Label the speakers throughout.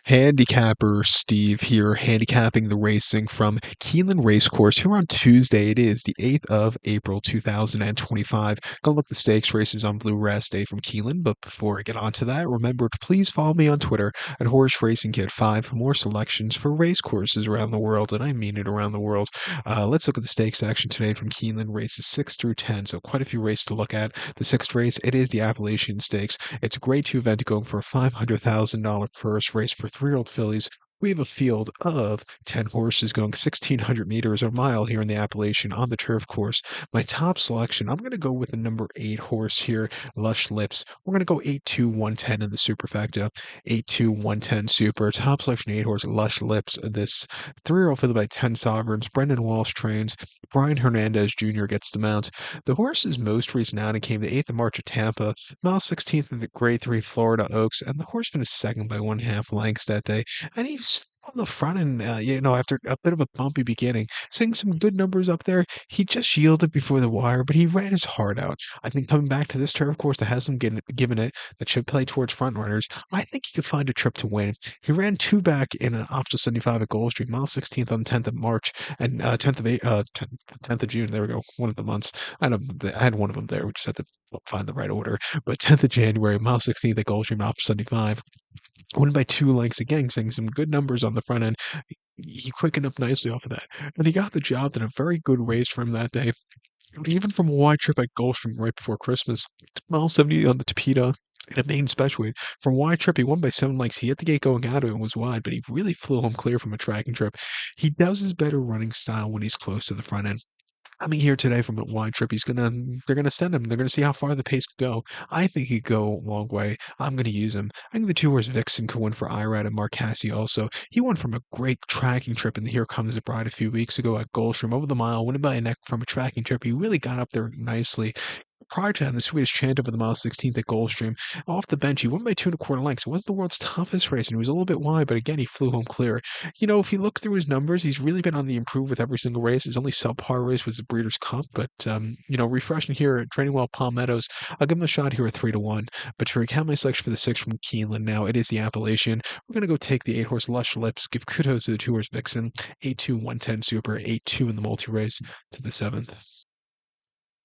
Speaker 1: Handicapper Steve here, handicapping the racing from Keeneland Racecourse here on Tuesday. It is the 8th of April, 2025. Gonna look at the stakes races on Blue Rest Day from Keeneland, but before I get on to that, remember to please follow me on Twitter at Horse Racing Kid 5 for more selections for race courses around the world, and I mean it around the world. Let's look at the stakes action today from Keeneland races 6 through 10, so quite a few races to look at. The sixth race, it is the Appalachian Stakes. It's a grade 2 event going for a $500,000 purse race for 3-year-old fillies. We have a field of 10 horses going 1,600 meters or mile here in the Appalachian on the turf course. My top selection, I'm going to go with the number 8 horse here, Lush Lips. We're going to go 8-2-110 in the superfecta. 8-2-110 super. Top selection 8 horse, Lush Lips. This 3-year-old filly by 10 sovereigns. Brendan Walsh trains. Brian Hernandez Jr. gets the mount. The horse's most recent outing came the 8th of March at Tampa, mile 16th in the Grade 3 Florida Oaks, and the horse finished second by 1.5 lengths that day. And he's on the front and, after a bit of a bumpy beginning, seeing some good numbers up there. He just yielded before the wire, but he ran his heart out. I think coming back to this turf course that has him given it, that should play towards front runners, I think he could find a trip to win. He ran 2 back in an optional 75 at Gulfstream, mile 16th on the 10th of March and 10th of June. There we go, one of the months. I had one of them there. We just had to find the right order. But 10th of January, mile 16th at Gulfstream, option 75. Won by 2 lengths again, setting some good numbers on the front end. He quickened up nicely off of that, and he got the job done. A very good race for him that day. Even from a wide trip at Gulfstream right before Christmas, mile 70 on the Tapeta in a main special weight. From wide trip, he won by 7 lengths. He hit the gate going out of it and was wide, but he really flew home clear from a tracking trip. He does his better running style when he's close to the front end. Coming here today from a wide trip, they're gonna send him. They're gonna see how far the pace could go. I think he'd go a long way. I'm gonna use him. I think the 2 horse Vixen could win for Irad and Mark Cassie also. He won from a great tracking trip in the Here Comes the Bride a few weeks ago at Goldstream over the mile, winning by a neck from a tracking trip. He really got up there nicely. Prior to that, the Swedish chant over the mile 16th at Goldstream. Off the bench, he won by 2.25 lengths. It wasn't the world's toughest race, and he was a little bit wide, but again, he flew home clear. If you look through his numbers, he's really been on the improve with every single race. His only subpar race was the Breeders' Cup, but, refreshing here at training well Palm Meadows. I'll give him a shot here at 3-1. But to recount my selection for the 6 from Keeneland now, it is the Appalachian. We're going to go take the 8 horse Lush Lips, give kudos to the 2 horse Vixen, 8-2-110 super, 8-2 in the multi race to the 7th.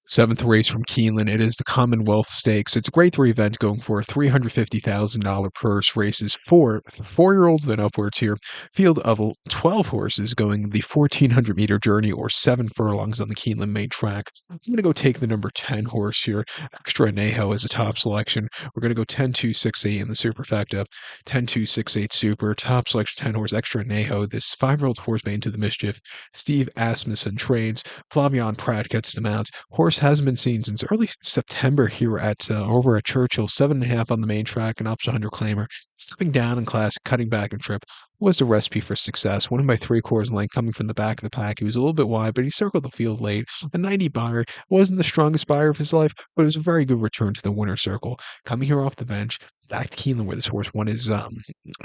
Speaker 1: Seventh race from Keeneland. It is the Commonwealth Stakes. It's a grade 3 event going for a $350,000 purse. Races for 4-year-olds and upwards here. Field of 12 horses going the 1,400-meter journey or 7 furlongs on the Keeneland main track. I'm going to go take the number 10 horse here. Extra Anejo as a top selection. We're going to go 10-2-6-8 in the superfecta. 10-2-6-8 super. Top selection 10 horse Extra Anejo. This 5-year-old horse made into the mischief. Steve Asmussen trains. Flavian Pratt gets them out. Horse hasn't been seen since early September here at over at Churchill, 7.5 on the main track, an option 100 claimer. Stepping down in class, cutting back in trip was the recipe for success. Winning by 3/4 length, coming from the back of the pack. He was a little bit wide, but he circled the field late. A 90 buyer wasn't the strongest buyer of his life, but it was a very good return to the winner's circle. Coming here off the bench, back to Keeneland, where this horse won his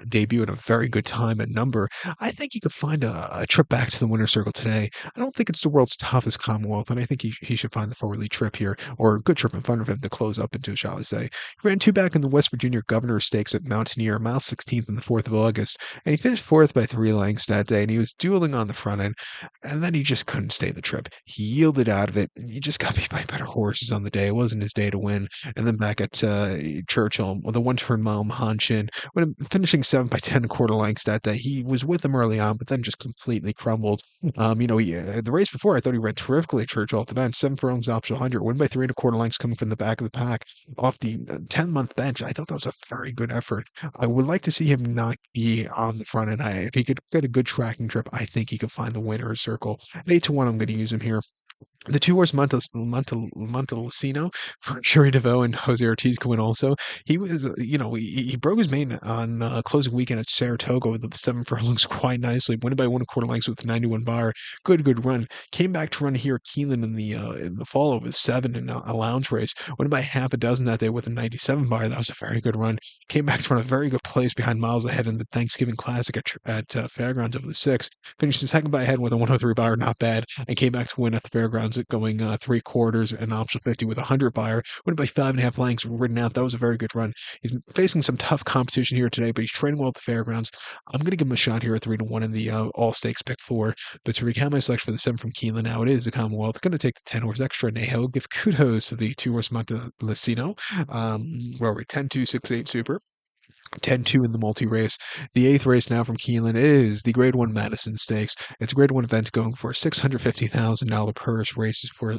Speaker 1: debut at a very good time and number. I think he could find a trip back to the winner's circle today. I don't think it's the world's toughest Commonwealth, and I think he should find the forwardly trip here, or a good trip in front of him to close up into, shall I say. He ran 2 back in the West Virginia Governor Stakes at Mountaineer, mile 16th on the 4th of August, and he finished 4th by 3 lengths that day, and he was dueling on the front end, and then he just couldn't stay the trip. He yielded out of it. He just got beat by better horses on the day. It wasn't his day to win. And then back at Churchill, with a 1-turn mile Mahanchin, finishing 7 by 10.25 lengths that day. He was with him early on, but then just completely crumbled. The race before, I thought he ran terrifically at Churchill off the bench. 7 furlongs, option 100, win by 3.25 lengths coming from the back of the pack off the 10-month bench. I thought that was a very good effort. I would like to see him not be on the front end. If he could get a good tracking trip, I think he could find the winner's circle. At 8-1, I'm going to use him here. The 2 horse Montalcino, Sherry DeVoe and Jose Ortiz could win also. He was, he broke his main on closing weekend at Saratoga with the 7 furlongs quite nicely, winning by 1.25 lengths with 91 bar. Good run. Came back to run here at Keeneland in the fall with 7 in a lounge race. Winning by half a dozen that day with a 97 bar. That was a very good run. Came back to run a very good place behind miles ahead in the Thanksgiving Classic at Fairgrounds over the 6. Finished the second by ahead with a 103 bar, not bad, and came back to win at the Fairgrounds fairgrounds, going 3/4 and optional 50 with a 100 buyer. Went by 5.5 lengths, ridden out. That was a very good run. He's facing some tough competition here today, but he's training well at the fairgrounds. I'm going to give him a shot here at 3-1 in the All Stakes pick four. But to recap my selection for the 7 from Keeneland, now it is the Commonwealth. Going to take the 10 horse extra Neho. Give kudos to the 2 horse Montelesino. Where we're 10-2-6-8 super. 10-2 in the multi-race. The eighth race now from Keeneland is the Grade 1 Madison Stakes. It's a Grade 1 event going for a $650,000 purse. Races for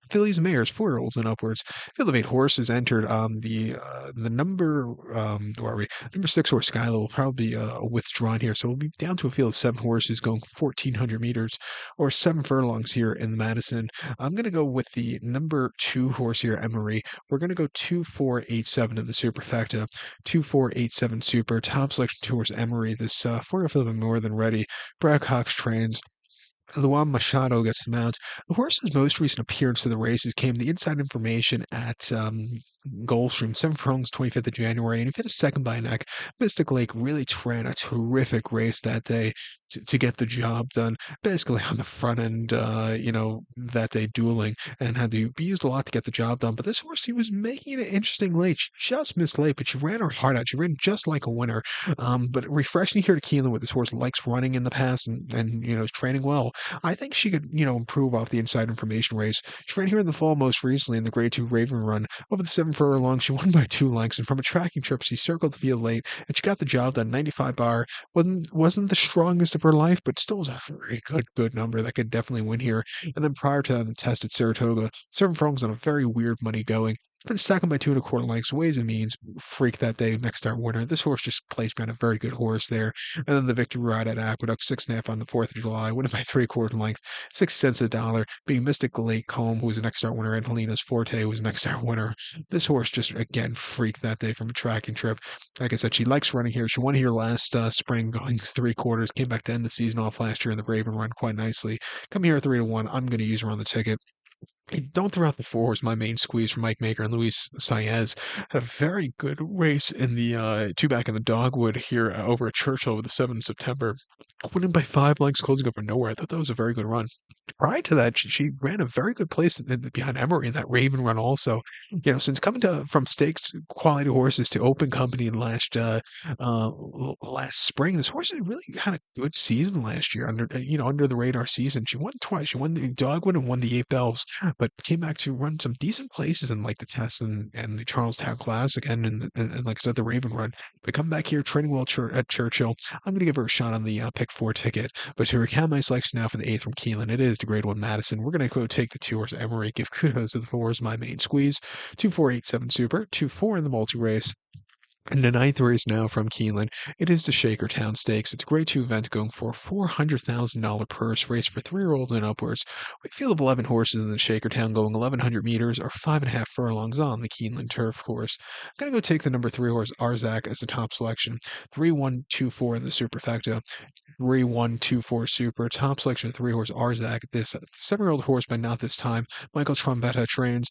Speaker 1: fillies, mares, 4-year-olds and upwards. Field of 8 horses entered. The number where are we? Number 6 horse Skylo will probably be withdrawn here, so we'll be down to a field of 7 horses going 1,400 meters or 7 furlongs here in the Madison. I'm going to go with the number 2 horse here, Emery. We're going to go 2-4-8-7 in the superfecta. 2-4-8-7 super. Top selection 2 horse Emery. This 4-year field of more than ready. Brad Cox trains. Luan Machado gets the mount. The horse's most recent appearance to the races came the inside information at Gulfstream, 7 furlongs, 25th of January, and he finished second by a neck. Mystic Lake really ran a terrific race that day to get the job done, basically on the front end, that day dueling, and had to be used a lot to get the job done. But this horse, he was making it interesting late. She just missed late, but she ran her heart out. She ran just like a winner. But refreshing here to Keeneland with this horse likes running in the past and is training well. I think she could, improve off the inside information race. She ran here in the fall most recently in the Grade 2 Raven Run. Over the 7 furlongs, she won by 2 lengths, and from a tracking trip, she circled the field late, and she got the job done. 95 bar wasn't the strongest of her life, but still was a very good number that could definitely win here. And then prior to that, the test at Saratoga, 7 furlongs on a very weird money going. Finished second by 2 1/4 lengths. Ways and means freak that day. Next start winner. This horse just placed behind a very good horse there. And then the victory ride at Aqueduct, 6.5 on the 4th of July. Winning by 3/4 length, 60 cents a dollar. Beating Mystic Lake Combe, who was the next start winner, and Helena's Forte, who was the next start winner. This horse just again freaked that day from a tracking trip. Like I said, she likes running here. She won here last spring, going 3/4. Came back to end the season off last year in the Raven Run quite nicely. Come here at 3-1. I'm going to use her on the ticket. Don't throw out the 4 horse, my main squeeze from Mike Maker and Luis Saez. Had a very good race in the 2 back in the Dogwood here over at Churchill with the 7th of September. Winning by 5 lengths, closing up from nowhere. I thought that was a very good run. Prior to that, she ran a very good place behind Emery in that Raven Run also. Since coming from stakes quality horses to open company last spring, this horse has really had a good season last year under the radar season. She won twice. She won the Dogwood and won the 8 Bells, but came back to run some decent places in like the test and the Charlestown Classic and like I said, the Raven Run. But come back here training well at Churchill. I'm going to give her a shot on the pick 4 ticket. But to recap my selection now for the 8th from Keeneland, it is the Grade 1 Madison. We're going to go take the 2 horse Emery. Give kudos to the 4 horse, my main squeeze. 2-4-8-7 super. 2-4 in the multi race. And the 9th race now from Keeneland, it is the Shakertown Stakes. It's a Grade 2 event going for a $400,000 purse race for 3-year-olds and upwards. We field of 11 horses in the Shakertown going 1,100 meters or 5.5 furlongs on the Keeneland turf course. I'm going to go take the number 3 horse Arzak as the top selection. 3-1-2-4 in the superfecta. 3-1-2-4 super. Top selection of 3 horse Arzak. This 7-year-old horse, but not this time. Michael Trombetta trains.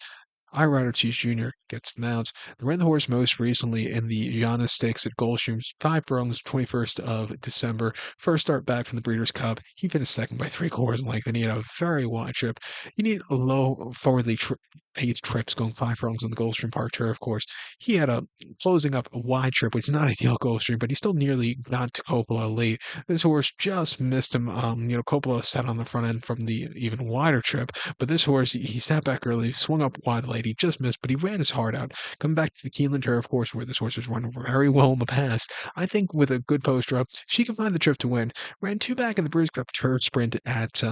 Speaker 1: Irider Cheese Jr. gets the mount. They ran the horse most recently in the Giannis Stakes at Gulfstream, 5 furlongs, 21st of December. First start back from the Breeders' Cup. He finished second by 3/4 length, and he had a very wide trip. You need a low forwardly paced trips going 5 furlongs on the Gulfstream Park Turf course. He had a closing up a wide trip, which is not ideal at Gulfstream, but he still nearly got to Coppola late. This horse just missed him. Coppola sat on the front end from the even wider trip, but this horse, he sat back early, swung up wide late. He just missed, but he ran his heart out. Coming back to the Keeneland Turf course, where this horse has run very well in the past, I think with a good poster up, she can find the trip to win. Ran 2 back in the Breeders' Cup Turf Sprint at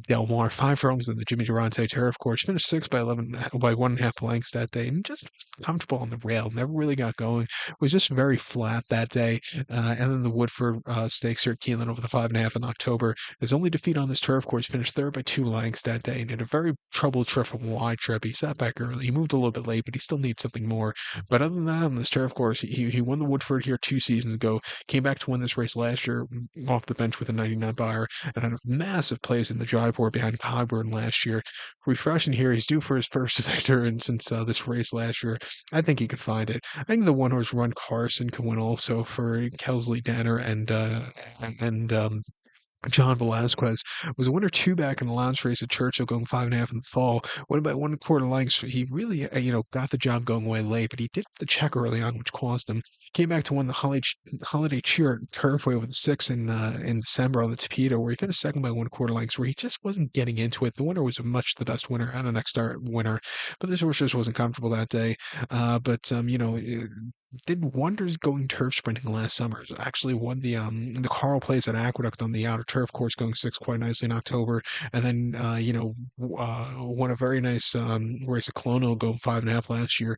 Speaker 1: Del Mar, 5 furlongs in the Jimmy Durante Turf course. Finished 6 by 1.5 lengths that day, and just comfortable on the rail. Never really got going. Was just very flat that day. And then the Woodford Stakes here at Keeneland over the 5.5 in October. His only defeat on this turf course, finished 3rd by 2 lengths that day, and had a very troubled trip from a wide trip. He sat back early. He moved a little bit late, but he still needs something more. But other than that, on this turf course, he won the Woodford here 2 seasons ago. Came back to win this race last year off the bench with a 99 buyer, and had a massive place in the Jaipur behind Cogburn last year. Refreshing here, he's due for his first victory, and since this race last year, I think he could find it. I think the 1 horse Run Carson can win also for Kelsley Danner and John Velasquez was a winner two back in the last race at Churchill, going 5.5 in the fall. Went by 1/4 lengths. He really, got the job going away late, but he did the check early on, which cost him. Came back to win the Holiday Cheer at Turfway with a six in December on the Tapeta, where he finished second by 1/4 lengths, where he just wasn't getting into it. The winner was a much the best winner and a next start winner, but this horse just wasn't comfortable that day. Did wonders going turf sprinting last summer. Actually won the Carl Place at Aqueduct on the outer turf course, going six quite nicely in October, and then won a very nice race at Colonial, going 5.5 last year.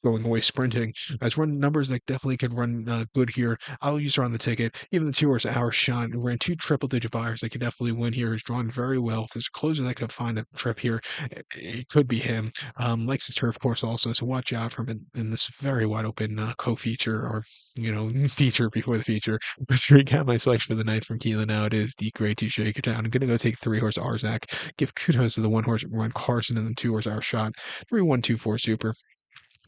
Speaker 1: Going away sprinting. Has run numbers that definitely could run good here. I'll use her on the ticket. Even the 2 horse Hour Shot ran two triple digit buyers. They could definitely win here. He's drawn very well. If there's a closer that could find a trip here, it could be him. Likes the turf course also, so watch out for him in this very wide open co-feature or feature before the feature. But to recap my selection for the night from Keelan now, it is the Grade 2 Shakertown. I'm gonna go take 3 horse Arzak. Give kudos to the 1 horse Run Carson and the 2 horse Our Shot. 3-1-2-4 Super.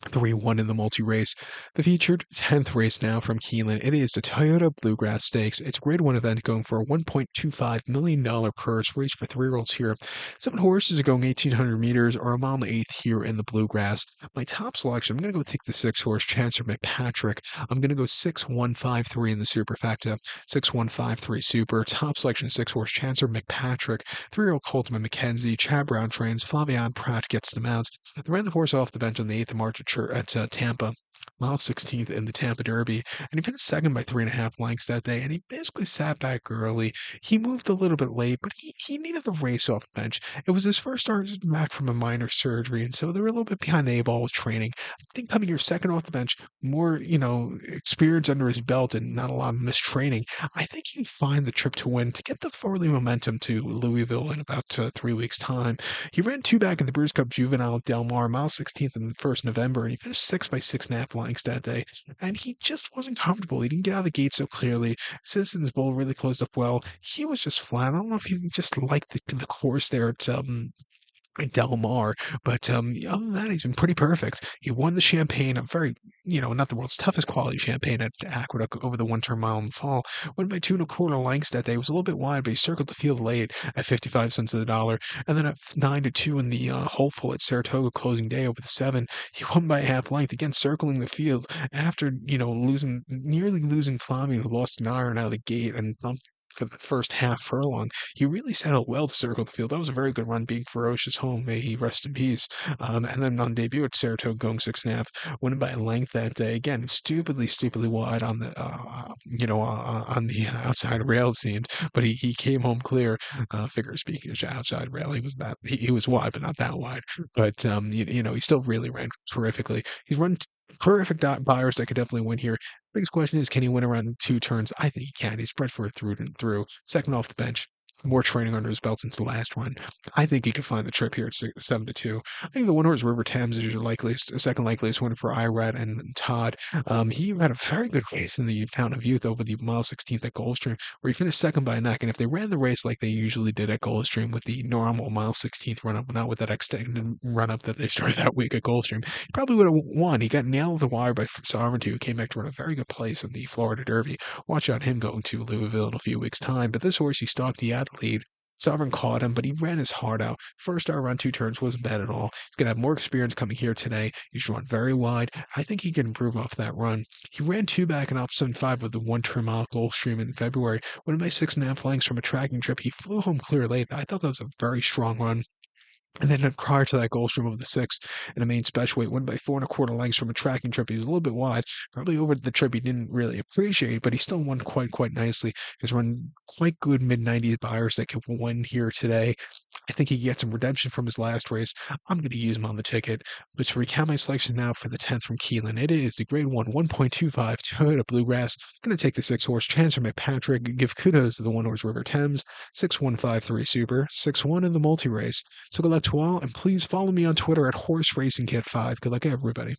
Speaker 1: 3-1 in the multi-race. The featured 10th race now from Keeneland. It is the Toyota Bluegrass Stakes. It's a Grade 1 event going for a $1.25 million purse, race for 3-year-olds here. 7 horses are going 1,800 meters or a mile and 1/8 here in the Bluegrass. My top selection, I'm going to go take the 6 horse Chancer McPatrick. I'm going to go 6-1-5-3 in the superfecta. 6-1-5-3 super. Top selection, 6 horse Chancer McPatrick. 3-year-old Colton McKenzie. Chad Brown trains. Flavian Pratt gets the mounts. They ran the horse off the bench on the 8th of March at Tampa, mile 16th in the Tampa Derby, and he finished second by 3.5 lengths that day. And he basically sat back early. He moved a little bit late, but he needed the race off the bench. It was his first start back from a minor surgery, and so they were a little bit behind the eight ball with training. I think coming here second off the bench, more experience under his belt, and not a lot of mistraining. I think he can find the trip to win to get the early momentum to Louisville in about 3 weeks' time. He ran two back in the Brews Cup Juvenile at Del Mar, mile 16th in the first November, and he finished sixth by 6.5 lengths that day. And he just wasn't comfortable. He didn't get out of the gate so clearly. Citizens Bowl really closed up well. He was just flat. I don't know if he just liked the course there at Del Mar, but other than that, he's been pretty perfect. He won the Champagne, a very, not the world's toughest quality Champagne at Aqueduct over the 1 turn mile in the fall. Went by 2 1/4 lengths that day. It was a little bit wide, but he circled the field late at 55 cents of the dollar. And then at 9-2 in the hopeful at Saratoga closing day over the 7, he won by a half length, again circling the field after, nearly losing Flavio, who lost an iron out of the gate and bumped for the first half furlong. He really settled well to circle the field. That was a very good run, being ferocious home. May he rest in peace. And then on debut at Saratoga, going 6.5, winning by a length that day. Again, stupidly wide on the on the outside rail, it seemed, but he came home clear. Figure speaking of outside rail, he was wide, but not that wide. But he still really ran terrifically. He's run terrific buyers that could definitely win here. Biggest question is, can he win around 2 turns? I think he can. He's bred for it through and through. Second off the bench, more training under his belt since the last run. I think he could find the trip here at 7-2. I think the 1 horse River Thames is your second likeliest winner for Irad and Todd. He had a very good race in the Fountain of Youth over the mile 16th at Goldstream, where he finished second by a neck. And if they ran the race like they usually did at Goldstream with the normal mile 16th run up, not with that extended run up that they started that week at Goldstream, he probably would have won. He got nailed of the wire by Sovereignty, who came back to run a very good place in the Florida Derby. Watch out him going to Louisville in a few weeks' time. But this horse, he stalked, he had the lead. Sovereign caught him, but he ran his heart out. First star run, 2 turns, wasn't bad at all. He's going to have more experience coming here today. He's drawn very wide. I think he can improve off that run. He ran two back in option 5 with the 1 turn mile Gulfstream in February. Went by 6.5 lengths from a tracking trip. He flew home clear late. I thought that was a very strong run. And then prior to that, Goldstream over the 6th in a main special weight, went by 4 1/4 lengths from a tracking trip. He was a little bit wide, probably over the trip he didn't really appreciate, but he still won quite nicely. He's run quite good mid-90s buyers that could win here today. I think he gets some redemption from his last race. I'm going to use him on the ticket. But to recap my selection now for the 10th from Keeneland, it is the Grade 1 1.25 Toyota Bluegrass. I'm going to take the 6 horse Chancer McPatrick. Give kudos to the 1 horse River Thames. 6-1-5-3 Super. 6-1 in the multi-race. So good luck to all, and please follow me on Twitter at HorseRacingKit5. Good luck, everybody.